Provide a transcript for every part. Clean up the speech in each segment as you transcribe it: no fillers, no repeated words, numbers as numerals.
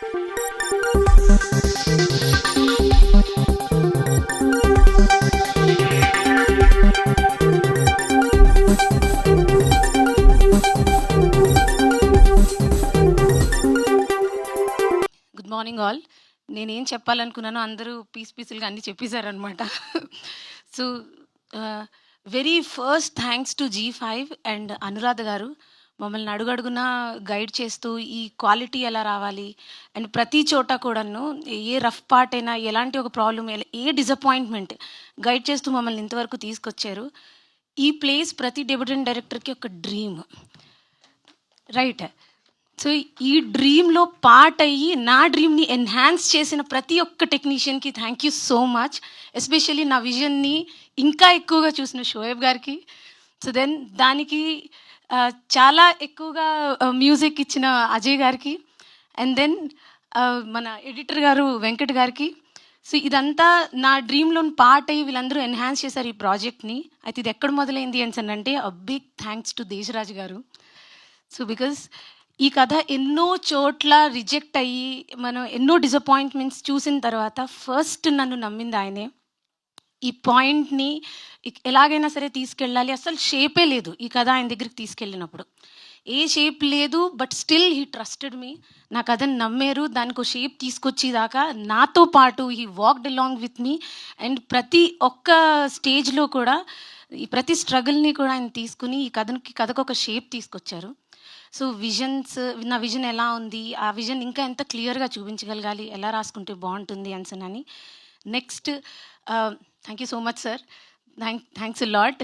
Good morning all. నేనేం చెప్పాలనుకున్నానో అందరూ పీసులుగా అన్నీ చెప్పేశారనమాట. So very first thanks to G5 and Anuradha garu మమ్మల్ని అడుగడుగునా గైడ్ చేస్తూ ఈ క్వాలిటీ ఎలా రావాలి అండ్ ప్రతి చోట కూడాను ఏ రఫ్ పార్ట్ అయినా ఎలాంటి ఒక ప్రాబ్లం ఏ డిసప్పాయింట్మెంట్ గైడ్ చేస్తూ మమ్మల్ని ఇంతవరకు తీసుకొచ్చారు. ఈ ప్లేస్ ప్రతి డెబ్యూటెంట్ డైరెక్టర్కి ఒక డ్రీమ్, రైట్? సో ఈ డ్రీమ్లో పార్ట్ అయ్యి నా డ్రీమ్ని ఎన్హాన్స్ చేసిన ప్రతి ఒక్క టెక్నీషియన్కి thank you so much. Especially నా విజన్ని ఇంకా ఎక్కువగా చూసిన షోయబ్ గారికి. సో దెన్ దానికి చాలా ఎక్కువగా మ్యూజిక్ ఇచ్చిన అజయ్ గారికి అండ్ దెన్ మన ఎడిటర్ గారు వెంకట్ గారికి. సో ఇదంతా నా డ్రీమ్లో పార్ట్ అయ్యి వీళ్ళందరూ ఎన్హాన్స్ చేశారు ఈ ప్రాజెక్ట్ని. అయితే ఇది ఎక్కడ మొదలైంది అంటే a big thanks to Deshraj garu. So because ఈ కథ ఎన్నో చోట్ల రిజెక్ట్ అయ్యి మనం ఎన్నో డిసప్పాయింట్మెంట్స్ చూసిన తర్వాత ఫస్ట్ నన్ను నమ్మింది ఆయనే. ఈ పాయింట్ని ఎలాగైనా సరే తీసుకెళ్ళాలి. అసలు షేపే లేదు ఈ కథ ఆయన దగ్గరికి తీసుకెళ్ళినప్పుడు, ఏ షేప్ లేదు. But still he trusted me. నా కథని నమ్మారు, దానికి షేప్ తీసుకొచ్చేదాకా నాతో పాటు he walked along with me. And ప్రతి ఒక్క స్టేజ్లో కూడా ఈ ప్రతి స్ట్రగుల్ని కూడా ఆయన తీసుకుని ఈ కథకు ఒక షేప్ తీసుకొచ్చారు. సో నా విజన్ ఎలా ఉంది, ఆ విజన్ ఇంకా ఎంత క్లియర్గా చూపించగలగాలి, ఎలా రాసుకుంటే బాగుంటుంది అని. Next thank you so much sir, thanks lot.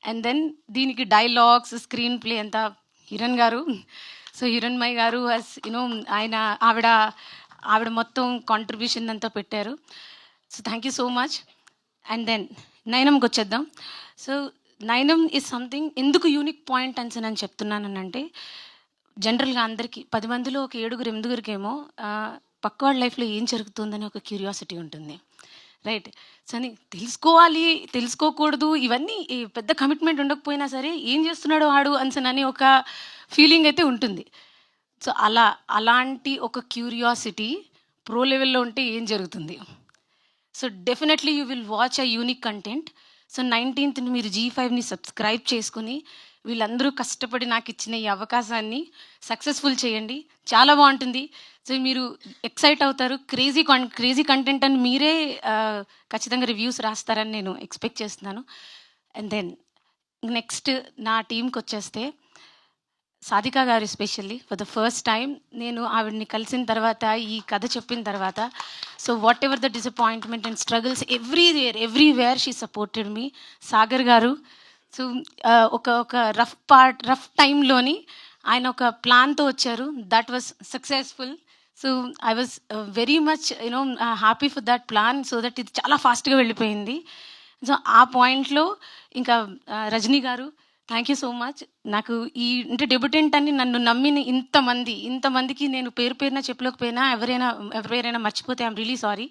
And then దీనికి డైలాగ్స్, స్క్రీన్ ప్లే అంతా హిరణ్ గారు. సో హిరణ్మయ్ గారు ఆవిడ మొత్తం కాంట్రిబ్యూషన్ అంతా పెట్టారు. So thank you so much. And then నయనంకి వచ్చేద్దాం. సో నయనం ఈజ్ సంథింగ్ ఎందుకు యూనిక్ పాయింట్ అని చెప్తున్నానంటే, జనరల్గా అందరికీ 10 మందిలో ఒక 7-8 పక్క వాళ్ళ లైఫ్లో ఏం జరుగుతుందని ఒక క్యూరియాసిటీ ఉంటుంది, రైట్? సో అని తెలుసుకోకూడదు, ఇవన్నీ పెద్ద కమిట్మెంట్ ఉండకపోయినా సరే ఏం చేస్తున్నాడో వాడు అని ఒక ఫీలింగ్ అయితే ఉంటుంది. సో అలాంటి ఒక క్యూరియాసిటీ ప్రో లెవెల్లో ఉంటే ఏం జరుగుతుంది? So definitely you will watch a unique content. So 19th మీరు G5ని సబ్స్క్రైబ్ చేసుకుని వీళ్ళందరూ కష్టపడి నాకు ఇచ్చిన ఈ అవకాశాన్ని సక్సెస్ఫుల్ చేయండి. చాలా బాగుంటుంది. సో మీరు ఎక్సైట్ అవుతారు. క్రేజీ కంటెంట్ అని మీరే ఖచ్చితంగా రివ్యూస్ రాస్తారని నేను ఎక్స్పెక్ట్ చేస్తున్నాను. అండ్ దెన్ నెక్స్ట్ నా టీంకి వచ్చేస్తే సాధికా గారు especially for the first time నేను ఆవిడని కలిసిన తర్వాత, ఈ కథ చెప్పిన తర్వాత, so what ever the disappointment and struggles everywhere she supported me. Sagar గారు, సో ఒక రఫ్ టైంలోని ఆయన ఒక ప్లాన్తో వచ్చారు. That was successful. So I was very much happy for that plan. So that ఇది చాలా ఫాస్ట్గా వెళ్ళిపోయింది. సో ఆ పాయింట్లో ఇంకా రజనీ గారు, థ్యాంక్ యూ సో మచ్. నాకు డెబ్యూటెంట్ అని నన్ను నమ్మిన ఇంతమందికి నేను పేరున చెప్పలేకపోయినా, ఎవరైనా మర్చిపోతే I'm really sorry.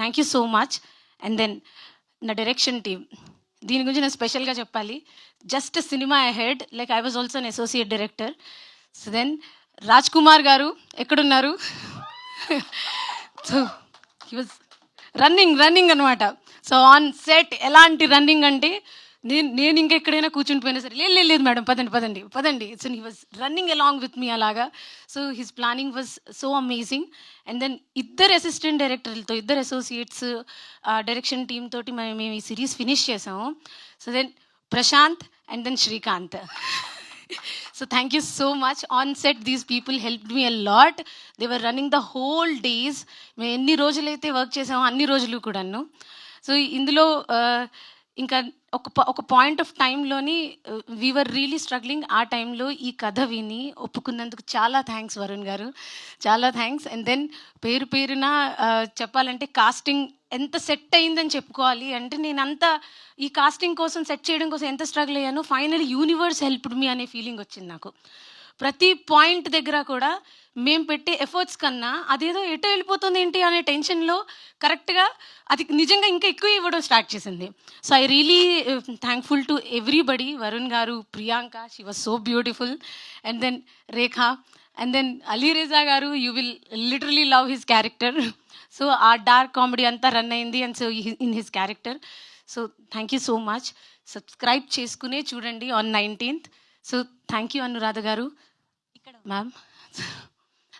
Thank you so much. And then నా డైరెక్షన్ టీమ్, దీని గురించి నేను స్పెషల్గా చెప్పాలి. Just cinema ahead, like I was also an associate director. So then Raj Kumar గారు ఎక్కడున్నారు? సో హీ వాజ్ రన్నింగ్ అనమాట. సో ఆన్ సెట్ ఎలాంటి రన్నింగ్ అంటే నేను ఇంకా ఎక్కడైనా కూర్చుని పోయినా సరే లేదు మేడం పదండి. So he was running along with me అలాగా. So his planning was so amazing. And then ఇద్దరు అసిస్టెంట్ డైరెక్టర్లతో, ఇద్దరు అసోసియేట్స్ డైరెక్షన్ టీమ్ తోటి మేము ఈ సిరీస్ ఫినిష్ చేసాము. So then Prashanth and then Srikanth. So thank you so much. On set these people helped me a lot. They were running the whole days. మేము ఎన్ని రోజులైతే వర్క్ చేసామో అన్ని రోజులు కూడాను. సో ఇందులో ఇంకా ఒక పాయింట్ ఆఫ్ టైంలోని వీఆర్ రియలీ స్ట్రగ్లింగ్. ఆ టైంలో ఈ కథ విని ఒప్పుకున్నందుకు చాలా థ్యాంక్స్ వరుణ్ గారు, చాలా థ్యాంక్స్. అండ్ దెన్ పేరున చెప్పాలంటే కాస్టింగ్ ఎంత సెట్ అయిందని చెప్పుకోవాలి. అంటే ఈ కాస్టింగ్ కోసం సెట్ చేయడం కోసం ఎంత స్ట్రగుల్ అయ్యానో, ఫైనల్ యూనివర్స్ హెల్ప్డ్ మీ అనే ఫీలింగ్ వచ్చింది నాకు. ప్రతి పాయింట్ దగ్గర కూడా మేము పెట్టే ఎఫర్ట్స్ కన్నా అదేదో ఎటో వెళ్ళిపోతుంది ఏంటి అనే టెన్షన్లో కరెక్ట్గా అది నిజంగా ఇంకా ఎక్కువ ఇవ్వడం స్టార్ట్ చేసింది. So I really thankful to everybody. Varun garu, Priyanka, she was so beautiful. And then Rekha, and then Ali Reza garu, you will literally love his character. So ఆ డార్క్ కామెడీ అంతా రన్ అయింది and so in his character. So thank you so much. Subscribe చేసుకునే చూడండి on 19th. So thank you Anuradha garu. ఇక్కడ ma'am,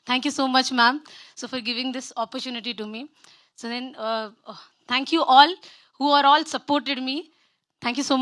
thank you so much ma'am. So for giving this opportunity to me. So then thank you all who are all supported me. Thank you so much.